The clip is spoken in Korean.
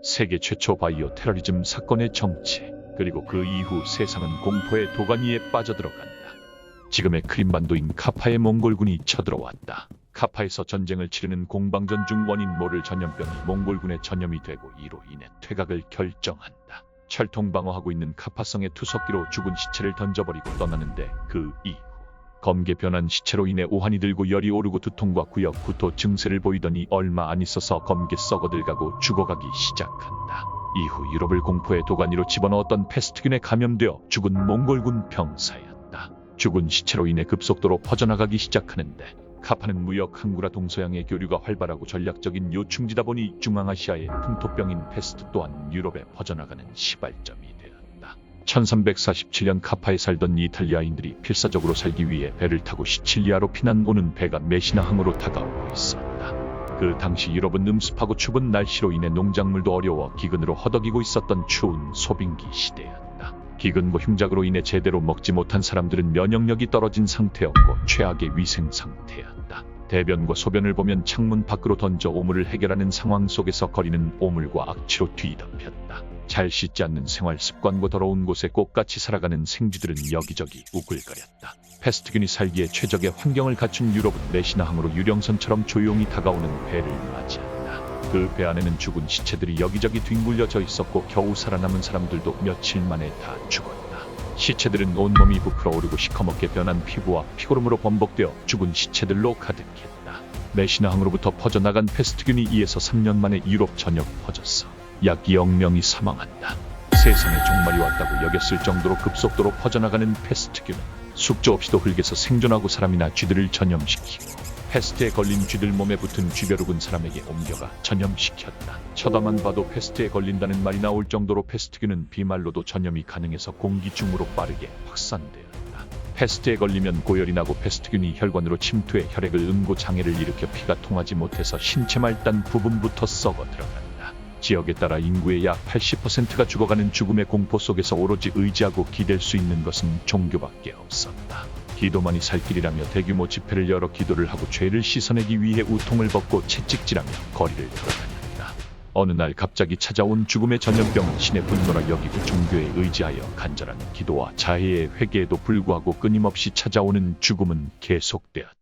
세계 최초 바이오 테러리즘 사건의 정체, 그리고 그 이후 세상은 공포의 도가니에 빠져들어간다. 지금의 크림반도인 카파의 몽골군이 쳐들어왔다. 카파에서 전쟁을 치르는 공방전 중 원인 모를 전염병이 몽골군의 전염이 되고 이로 인해 퇴각을 결정한다. 철통방어하고 있는 카파성의 투석기로 죽은 시체를 던져버리고 떠나는데 그 이후 검게 변한 시체로 인해 오한이 들고 열이 오르고 두통과 구역, 구토 증세를 보이더니 얼마 안 있어서 검게 썩어들가고 죽어가기 시작한다. 이후 유럽을 공포의 도가니로 집어넣었던 패스트균에 감염되어 죽은 몽골군 병사였다. 죽은 시체로 인해 급속도로 퍼져나가기 시작하는데 카파는 무역 항구라 동서양의 교류가 활발하고 전략적인 요충지다 보니 중앙아시아의 풍토병인 패스트 또한 유럽에 퍼져나가는 시발점이 되었다. 1347년 카파에 살던 이탈리아인들이 필사적으로 살기 위해 배를 타고 시칠리아로 피난 오는 배가 메시나항으로 다가오고 있었다. 그 당시 유럽은 음습하고 추운 날씨로 인해 농작물도 어려워 기근으로 허덕이고 있었던 추운 소빙기 시대였다. 기근과 흉작으로 인해 제대로 먹지 못한 사람들은 면역력이 떨어진 상태였고 최악의 위생 상태였다. 대변과 소변을 보면 창문 밖으로 던져 오물을 해결하는 상황 속에서 거리는 오물과 악취로 뒤덮였다. 잘 씻지 않는 생활 습관과 더러운 곳에 꽃같이 살아가는 생쥐들은 여기저기 우글거렸다. 패스트균이 살기에 최적의 환경을 갖춘 유럽은 메시나항으로 유령선처럼 조용히 다가오는 배를 맞이한다. 그 배 안에는 죽은 시체들이 여기저기 뒹굴려져 있었고 겨우 살아남은 사람들도 며칠 만에 다 죽었다. 시체들은 온몸이 부풀어오르고 시커멓게 변한 피부와 피고름으로 범벅되어 죽은 시체들로 가득했다. 메시나항으로부터 퍼져나간 패스트균이 2에서 3년 만에 유럽 전역 퍼졌어. 약 2억 명이 사망한다. 세상에 종말이 왔다고 여겼을 정도로 급속도로 퍼져나가는 패스트균은 숙조 없이도 흙에서 생존하고 사람이나 쥐들을 전염시키고 패스트에 걸린 쥐들 몸에 붙은 쥐벼룩은 사람에게 옮겨가 전염시켰다. 쳐다만 봐도 패스트에 걸린다는 말이 나올 정도로 패스트균은 비말로도 전염이 가능해서 공기 중으로 빠르게 확산되었다. 패스트에 걸리면 고열이 나고 패스트균이 혈관으로 침투해 혈액을 응고 장애를 일으켜 피가 통하지 못해서 신체 말단 부분부터 썩어 들어간다. 지역에 따라 인구의 약 80%가 죽어가는 죽음의 공포 속에서 오로지 의지하고 기댈 수 있는 것은 종교밖에 없었다. 기도만이 살 길이라며 대규모 집회를 열어 기도를 하고 죄를 씻어내기 위해 우통을 벗고 채찍질하며 거리를 돌아다녔다. 어느 날 갑자기 찾아온 죽음의 전염병은 신의 분노라 여기고 종교에 의지하여 간절한 기도와 자해의 회개에도 불구하고 끊임없이 찾아오는 죽음은 계속되었다.